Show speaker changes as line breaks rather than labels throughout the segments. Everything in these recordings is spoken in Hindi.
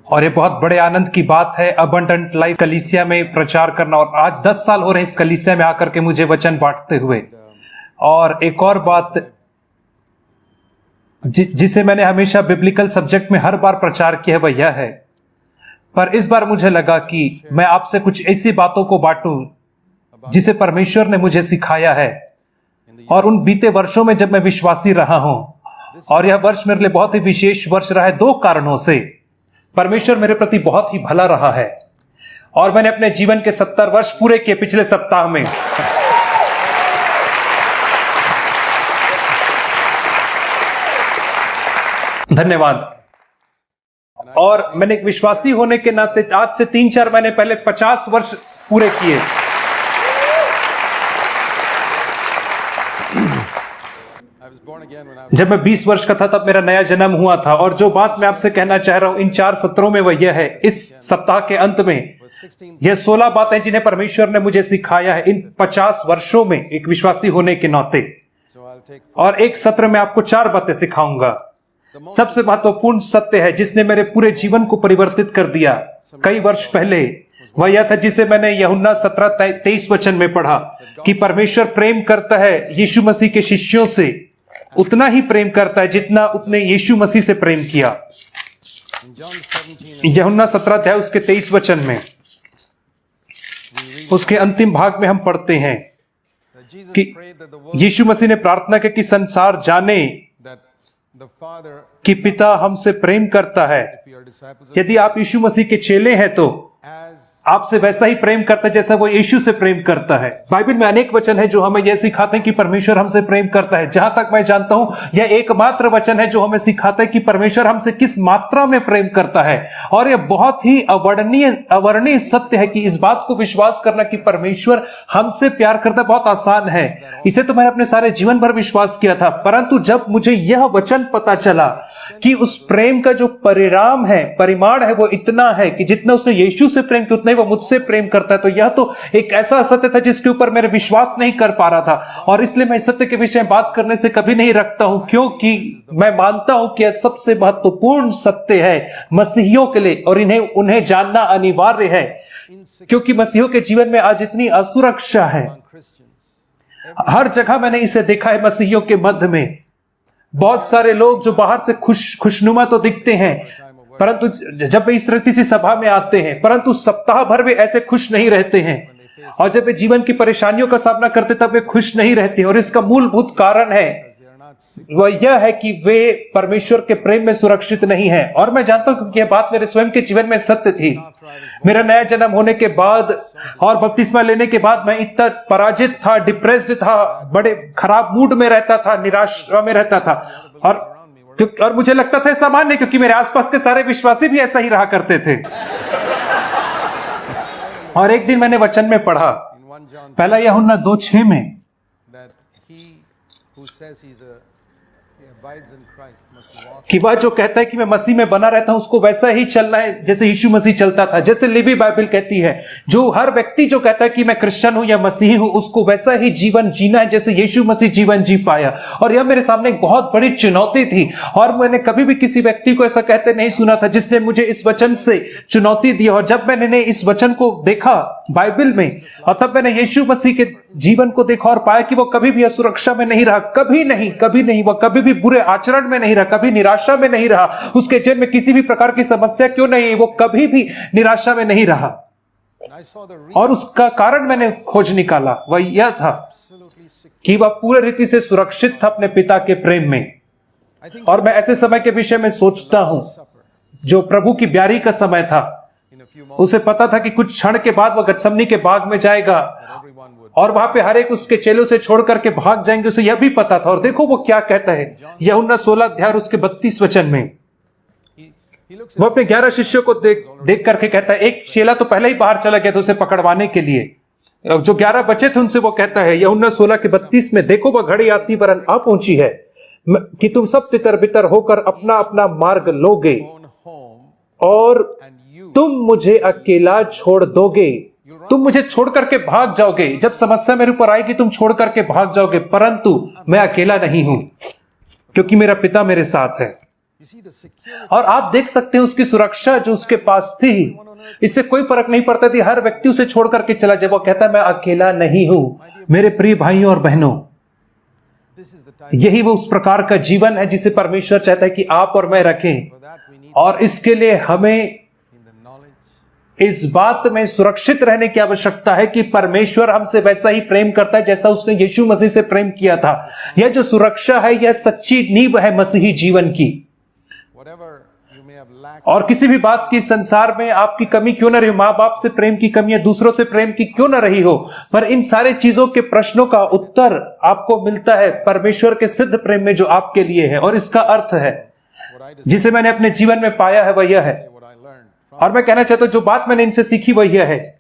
और ये बहुत बड़े आनंद की बात है अबंडेंट लाइफ कलीसिया में प्रचार करना। और आज 10 साल हो रहे हैं इस कलीसिया में आकर के मुझे वचन बांटते हुए। और एक और बात जिसे मैंने हमेशा बिब्लिकल सब्जेक्ट में हर बार प्रचार किया है वह यह है, पर इस बार मुझे लगा कि मैं आपसे कुछ ऐसी बातों को बांटूं जिसे परमेश्वर ने मुझे सिखाया है। और उन बीते वर्षों में जब मैं विश्वासी रहा हूं, और यह वर्ष मेरे लिए बहुत ही विशेष वर्ष रहा है 2 कारणों से। परमेश्वर मेरे प्रति बहुत ही भला रहा है और मैंने अपने जीवन के 70 वर्ष पूरे किए पिछले सप्ताह में। धन्यवाद। और मैंने एक विश्वासी होने के नाते आज से 3-4 महीने पहले 50 वर्ष पूरे किए। जब मैं 20 वर्ष का था तब मेरा नया जन्म हुआ था। और जो बात मैं आपसे कहना चाह रहा हूं इन 4 सत्रों में वह यह है, इस सप्ताह के अंत में यह 16 बातें जिन्हें परमेश्वर ने मुझे सिखाया है इन 50 वर्षों में एक विश्वासी होने के नाते। और एक सत्र में आपको 4 बातें सिखाऊंगा। सबसे महत्वपूर्ण सत्य है जिसने मेरे पूरे जीवन को परिवर्तित कर दिया कई वर्ष पहले, वह यह था जिसे मैंने यूहन्ना 17:23 वचन में पढ़ा कि परमेश्वर प्रेम करता है यीशु मसीह के शिष्यों से, उतना ही प्रेम करता है जितना उसने यीशु मसीह से प्रेम किया। यूहन्ना 17 अध्याय उसके 23 वचन में उसके अंतिम भाग में हम पढ़ते हैं कि यीशु मसीह ने प्रार्थना की कि संसार जाने कि पिता हमसे प्रेम करता है। यदि आप यीशु मसीह के चेले हैं तो आपसे वैसा ही प्रेम करता है जैसा वो यीशु से प्रेम करता है। बाइबल में अनेक वचन है जो हमें यह सिखाते हैं कि परमेश्वर हमसे प्रेम करता है। जहां तक मैं जानता हूं यह एकमात्र वचन है जो हमें सिखाता है कि परमेश्वर हमसे किस मात्रा में प्रेम करता है। और यह बहुत ही अवर्णनीय सत्य है कि इस बात को विश्वास करना कि परमेश्वर हमसे प्यार करता है बहुत आसान है। इसे तो मैंने अपने सारे जीवन भर विश्वास किया था, परंतु जब मुझे यह वचन पता चला कि उस प्रेम का जो परिमाण है वो इतना है कि जितना उसने यीशु से प्रेम किया उतना ही वो मुझसे प्रेम करता है, तो यह तो एक ऐसा सत्य था जिसके ऊपर मेरे विश्वास नहीं कर पा रहा था। और इसलिए मैं इस सत्य के विषय में बात करने से कभी नहीं रखता हूं, क्योंकि मैं मानता हूं कि यह सबसे महत्वपूर्ण सत्य है मसीहियों के लिए और उन्हें जानना अनिवार्य है, क्योंकि मसीहियों के जीवन में आज इतनी असुरक्षा है। हर जगह मैंने इसे देखा है। मसीहियों के मध्य में बहुत सारे लोग जो बाहर से खुशनुमा तो दिखते हैं, परंतु जब वे इस रीति से सभा में आते हैं परंतु सप्ताह भर वे ऐसे खुश नहीं रहते हैं। और जब वे जीवन की परेशानियों का सामना करते तब वे खुश नहीं रहते हैं। और इसका मूलभूत कारण है वह यह है कि वे परमेश्वर के प्रेम में सुरक्षित नहीं है। और मैं जानता हूं क्योंकि यह बात मेरे स्वयं के जीवन में सत्य थी। मेरा नया जन्म होने के बाद और बपतिस्मा लेने के बाद मैं इतना पराजित था, डिप्रेस्ड था, बड़े खराब मूड में रहता था, निराशा में रहता था। और मुझे लगता था सामान्य, क्योंकि मेरे आसपास के सारे विश्वासी भी ऐसा ही रहा करते थे। और एक दिन मैंने वचन में पढ़ा, पहला यूहन्ना 2:6 में, कि वह जो कहता है कि मैं मसीह में बना रहता हूं उसको वैसा ही चलना है जैसे यीशु मसीह चलता था। जैसे लिबी बाइबल कहती है, जो हर व्यक्ति जो कहता है कि मैं क्रिश्चियन हूं या मसीही हूं उसको वैसा ही जीवन जीना है जैसे यीशु मसीह जीवन जी पाया। और यह मेरे सामने एक बहुत बड़ी चुनौती थी। और मैंने कभी भी किसी व्यक्ति को ऐसा कहते नहीं सुना था जिसने मुझे इस वचन से चुनौती दी। और जब मैंने इस वचन को देखा बाइबल में, और तब मैंने यीशु मसीह के जीवन को देखा और पाया कि वो कभी भी असुरक्षा में नहीं रहा, कभी नहीं। वो कभी भी बुरे आचरण में नहीं रहा, कभी निराशा में नहीं रहा। उसके जीवन में किसी भी प्रकार की समस्या क्यों नहीं, वो कभी भी निराशा में नहीं रहा। और उसका कारण मैंने खोज निकाला, वह यह था कि वह पूरी रीति से सुरक्षित था अपने पिता के प्रेम में। और मैं ऐसे समय के विषय में सोचता हूं जो प्रभु की ब्यारी का समय था। उसे पता था कि कुछ क्षण के बाद वह गत्समनी के बाग में जाएगा और वहां पे हर एक उसके चेलों से छोड़ करके भाग जाएंगे, उसे यह भी पता था। और देखो वो क्या कहता है यूहन्ना 16 अध्याय उसके 32 वचन में। वो अपने 11 शिष्यों को देख करके कहता है, एक चेला तो पहले ही बाहर चला गया था उसे पकड़वाने के लिए, जो 11 बचे थे उनसे वो कहता है यूहन्ना 16 के 32 में, देखो वह घड़ी आती वरन आ पहुंची है कि तुम सब तितर बितर होकर अपना अपना मार्ग लोगे और तुम मुझे अकेला छोड़ दोगे। तुम मुझे छोड़ करके भाग जाओगे। जब समस्या मेरे ऊपर आएगी तुम छोड़ करके भाग जाओगे, परंतु मैं अकेला नहीं हूं क्योंकि मेरा पिता मेरे साथ है। और आप देख सकते हैं उसकी सुरक्षा जो उसके पास थी, इससे कोई फर्क नहीं पड़ता थी, हर व्यक्ति उसे छोड़ करके चला जाए, वो कहता मैं अकेला नहीं हूं। मेरे प्रिय भाइयों और बहनों, यही वो उस प्रकार का जीवन है जिसे परमेश्वर चाहता है कि आप और मैं रखें, और इसके लिए हमें इस बात में सुरक्षित रहने की आवश्यकता है कि परमेश्वर हमसे वैसा ही प्रेम करता है जैसा उसने यीशु मसीह से प्रेम किया था। यह जो सुरक्षा है, यह सच्ची नींव है मसीही जीवन की। और किसी भी बात की संसार में आपकी कमी क्यों न रही हो, मां बाप से प्रेम की कमी है, दूसरों से प्रेम की क्यों न रही हो, पर इन सारे चीजों के प्रश्नों का उत्तर आपको मिलता है परमेश्वर के सिद्ध प्रेम में जो आपके लिए है। और इसका अर्थ है, जिसे मैंने अपने जीवन में पाया है, वह यह है, और मैं कहना चाहता हूं जो बात मैंने इनसे सीखी वह यह है,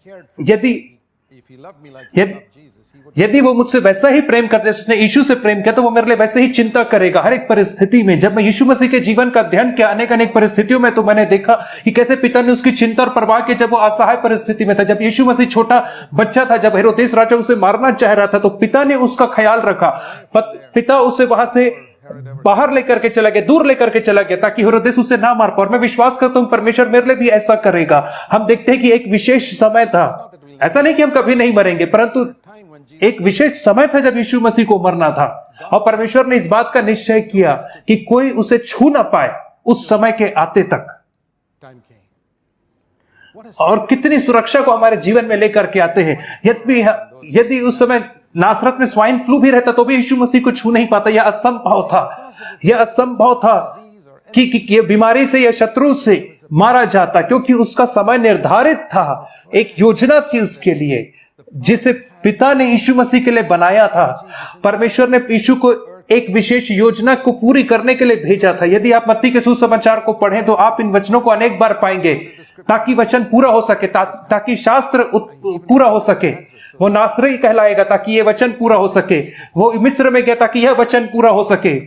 यदि वो मुझसे वैसा ही प्रेम करते जिसने यीशु से प्रेम किया, तो वो मेरे लिए वैसे ही चिंता करेगा हर एक परिस्थिति में। जब मैं यीशु मसीह के जीवन का अध्ययन किया अनेक परिस्थितियों में, तो मैंने देखा कि कैसे पिता ने उसकी चिंता और परवाह की जब वो असहाय परिस्थिति में था। जब यीशु मसीह छोटा बच्चा था, जब हेरोदेस राजा उसे मारना चाह रहा था, तो पिता ने उसका ख्याल रखा। पिता उसे वहां से बाहर लेकर के चला गया, दूर लेकर के चला गया, ताकि हेरोदेस उसे ना मार पाए। और मैं विश्वास करता हूं परमेश्वर मेरे लिए भी ऐसा करेगा। हम देखते हैं कि एक विशेष समय था, ऐसा नहीं कि हम कभी नहीं मरेंगे, परंतु एक विशेष समय था जब यीशु मसीह को मरना था, और परमेश्वर ने इस बात का निश्चय किया कि कोई उसे छू ना पाए उस समय के आते तक। और कितनी सुरक्षा को हमारे जीवन में लेकर के आते हैं। यदि उस समय नासरत में स्वाइन फ्लू भी रहता तो भी यीशु मसीह को छू नहीं पाता। यह असंभव था, यह असंभव था कि यह बीमारी से या शत्रु से मारा जाता, क्योंकि उसका समय निर्धारित था, एक योजना थी उसके लिए जिसे पिता ने यीशु मसीह के लिए बनाया था। परमेश्वर ने यीशु को एक विशेष योजना को पूरी करने के लिए भेजा था। यदि आप मत्ती के सुसमाचार को पढ़ें तो आप इन वचनों को अनेक बार पाएंगे, ताकि वचन पूरा हो सके, ताकि शास्त्र पूरा हो सके। वो नासरी कहलाएगा ताकि यह वचन पूरा हो सके। वो मिस्र में गया ताकि यह वचन पूरा हो सके।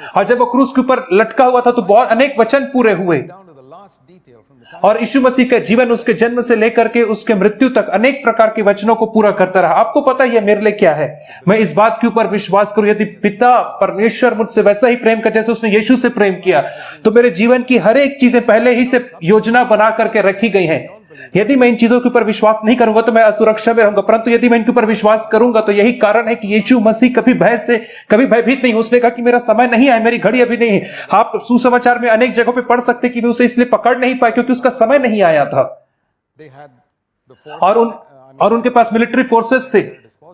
और जब वो क्रूस के ऊपर लटका हुआ था तो बहुत अनेक वचन पूरे हुए। और यीशु मसीह का जीवन उसके जन्म से लेकर के उसके मृत्यु तक अनेक प्रकार के वचनों को पूरा करता रहा। आपको पता है मेरे लिए क्या है? मैं इस बात के ऊपर विश्वास करूं, यदि पिता परमेश्वर मुझसे वैसा ही प्रेम कर जैसे उसने यीशु से प्रेम किया, तो मेरे जीवन की हर एक चीजें पहले ही से योजना बना करके रखी गई हैं। यदि मैं इन चीजों के ऊपर विश्वास नहीं करूंगा तो मैं असुरक्षा में रहूंगा, परंतु यदि मैं इनके ऊपर विश्वास करूंगा तो यही कारण है कि यीशु मसीह कभी भयभीत नहीं। उसने कहा कि मेरा समय नहीं आया, मेरी घड़ी अभी नहीं है। आप सुसमाचार में अनेक जगहों पे पढ़ सकते कि वे उसे इसलिए पकड़ नहीं पाए क्योंकि उसका समय नहीं आया था। और उनके पास मिलिट्री फोर्सेस थे,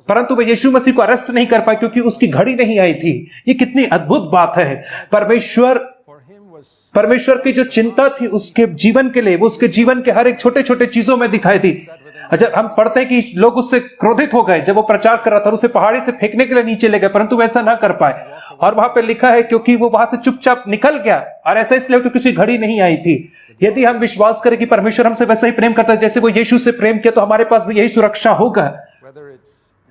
परंतु वे यीशु मसीह को अरेस्ट नहीं कर पाए क्योंकि उसकी घड़ी नहीं आई थी। ये कितनी अद्भुत बात है। परमेश्वर की जो चिंता थी उसके जीवन के लिए, वो उसके जीवन के हर एक छोटे छोटे चीजों में दिखाई दी। जब हम पढ़ते हैं कि लोग उससे क्रोधित हो गए जब वो प्रचार कर रहा था, उसे पहाड़ी से फेंकने के लिए नीचे ले गए, परंतु वैसा ना कर पाए। और वहां पे लिखा है क्योंकि वो वहां से चुपचाप निकल गया, और ऐसा इसलिए क्योंकि किसी घड़ी नहीं आई थी। यदि हम विश्वास करें कि परमेश्वर हमसे वैसा ही प्रेम करता है जैसे वो यीशु से प्रेम किया, तो हमारे पास भी यही सुरक्षा होगा।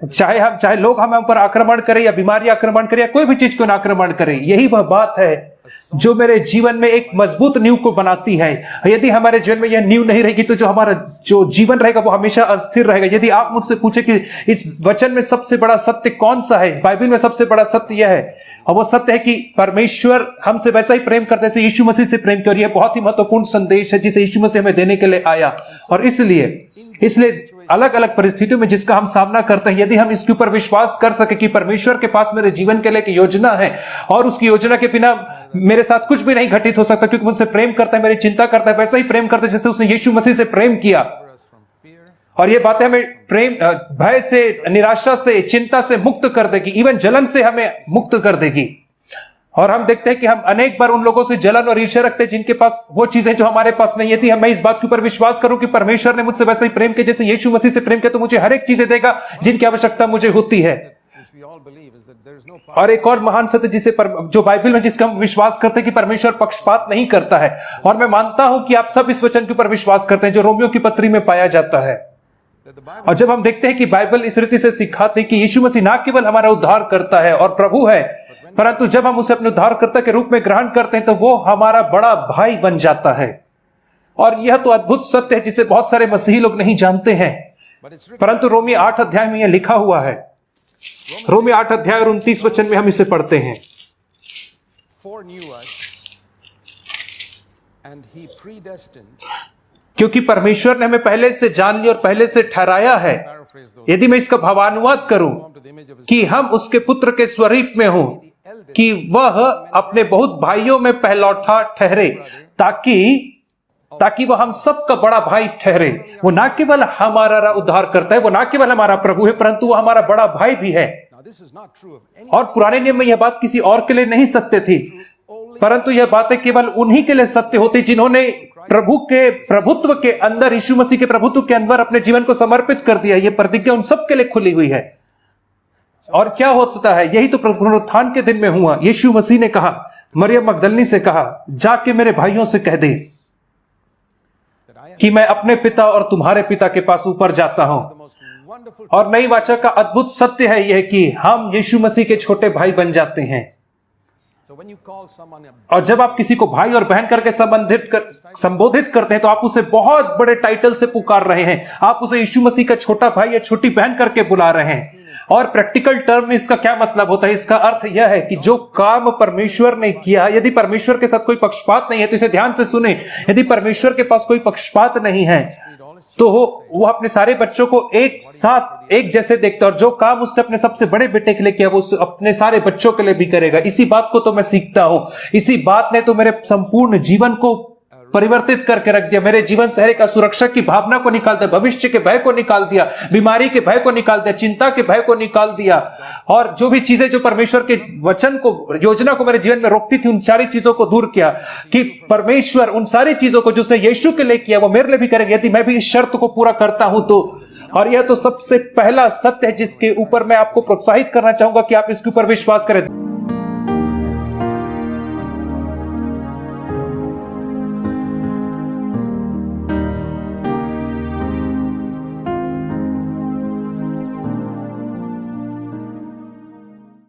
चाहे लोग हमें पर आक्रमण करें या बीमारी आक्रमण करे या कोई भी चीज को ना आक्रमण करे, यही वह बात है जो मेरे जीवन में एक मजबूत नींव को बनाती है। यदि हमारे जीवन में यह नींव नहीं रहेगी तो जो हमारा जो जीवन रहेगा वो हमेशा अस्थिर रहेगा। यदि आप मुझसे पूछे कि इस वचन में सबसे बड़ा सत्य कौन सा है, बाइबल में सबसे बड़ा सत्य यह है, और वो सत्य है कि परमेश्वर हमसे वैसा ही प्रेम करते जैसे यीशु मसीह से प्रेम किया। और यह बहुत ही महत्वपूर्ण संदेश है जिसे यीशु मसीह हमें देने के लिए आया। और इसलिए अलग अलग परिस्थितियों में जिसका हम सामना करते हैं, यदि हम इसके ऊपर विश्वास कर सके कि परमेश्वर के पास मेरे जीवन के लिए एक योजना है और उसकी योजना के बिना मेरे साथ कुछ भी नहीं घटित हो सकता, क्योंकि मुझसे प्रेम करता है, मेरी चिंता करता है, वैसा ही प्रेम करता है जैसे उसने यीशु मसीह से प्रेम किया। और ये बातें हमें प्रेम, भय से, निराशा से, चिंता से मुक्त कर देगी, इवन जलन से हमें मुक्त कर देगी। और हम देखते हैं कि हम अनेक बार उन लोगों से जलन और ईर्ष्या रखते हैं जिनके पास वो चीजें जो हमारे पास नहीं है। मैं इस बात के ऊपर विश्वास करूं कि परमेश्वर ने मुझसे वैसे ही प्रेम किया जैसे यीशु मसीह से प्रेम किया, तो मुझे हर एक चीजें देगा जिनकी आवश्यकता मुझे होती है। और एक और महान सत्य जो बाइबल में जिसका हम विश्वास करते हैं कि परमेश्वर पक्षपात नहीं करता है। और मैं मानता हूं कि आप सब इस वचन के ऊपर विश्वास करते हैं जो रोमियो की पत्री में पाया जाता है। और जब हम देखते हैं कि बाइबल इस रीति से सिखाती कि यीशु मसीह ना केवल हमारा उद्धार करता है और प्रभु है, परंतु जब हम उसे अपने उद्धारकर्ता के रूप में ग्रहण करते हैं तो वो हमारा बड़ा भाई बन जाता है। और यह तो अद्भुत सत्य है जिसे बहुत सारे मसीही लोग नहीं जानते हैं, परंतु रोमी 8 अध्याय में यह लिखा हुआ है। रोमी 8 अध्याय और 29 वचन में हम इसे पढ़ते हैं।
and he predestined.
क्योंकि परमेश्वर ने हमें पहले से जान लिया और पहले से ठहराया है।
Paraphrase those.
यदि मैं इसका भावानुवाद करूं
To the image of his
कि हम उसके पुत्र के स्वरूप में हो, कि वह अपने बहुत भाइयों में पहलौठा ठहरे, ताकि वह हम सबका बड़ा भाई ठहरे। वो ना केवल हमारा उद्धार करता है, वो ना केवल हमारा प्रभु है, परंतु वो हमारा बड़ा भाई भी है।
Now this is not true of any
और पुराने नियम में यह बात किसी और के लिए नहीं सत्य थी, परंतु यह बातें केवल उन्हीं के लिए सत्य होती जिन्होंने प्रभु के प्रभुत्व के अंदर, यीशु मसीह के प्रभुत्व के अंदर अपने जीवन को समर्पित कर दिया। यह प्रतिज्ञा उन सबके लिए खुली हुई है। और क्या होता है, यही तो पुनरुत्थान के दिन में हुआ। यीशु मसीह ने कहा, मरियम मगदलनी से कहा, जाके मेरे भाइयों से कह दे कि मैं अपने पिता और तुम्हारे पिता के पास ऊपर जाता हूं।
the most wonderful.
और नई वाचा का अद्भुत सत्य है यह कि हम यीशु मसीह के छोटे भाई बन जाते हैं।
So when you call someone a
और जब आप किसी को भाई और बहन करके संबोधित करते हैं तो आप उसे बहुत बड़े टाइटल से पुकार रहे हैं। आप उसे यीशु मसीह का छोटा भाई या छोटी बहन करके बुला रहे हैं। और प्रैक्टिकल टर्म में इसका क्या मतलब होता है? इसका अर्थ यह है कि जो काम परमेश्वर ने किया, यदि परमेश्वर के साथ कोई पक्षपात नहीं है, तो इसे ध्यान से सुने। यदि परमेश्वर के पास कोई पक्षपात नहीं है तो वो अपने सारे बच्चों को एक साथ एक जैसे देखता है, और जो काम उसने अपने सबसे बड़े बेटे के लिए किया वो अपने सारे बच्चों के लिए भी करेगा। इसी बात को तो मैं सीखता हूं। इसी बात ने तो मेरे संपूर्ण जीवन को परिवर्तित करके रख दिया। मेरे जीवन से हर एक असुरक्षा की भावना को निकाल दिया, भविष्य के भय को निकाल दिया, बीमारी के भय को निकाल दिया, चिंता के भय को निकाल दिया। और जो भी चीजें जो परमेश्वर के वचन को, योजना को मेरे जीवन में रोकती थी, उन सारी चीजों को दूर किया कि परमेश्वर उन सारी चीजों को जो उसने यीशु के लिए किया वो मेरे लिए भी करेंगे, यदि मैं भी इस शर्त को पूरा करता हूं तो। और यह तो सबसे पहला सत्य है जिसके ऊपर मैं आपको प्रोत्साहित करना चाहूंगा कि आप इसके ऊपर विश्वास करें।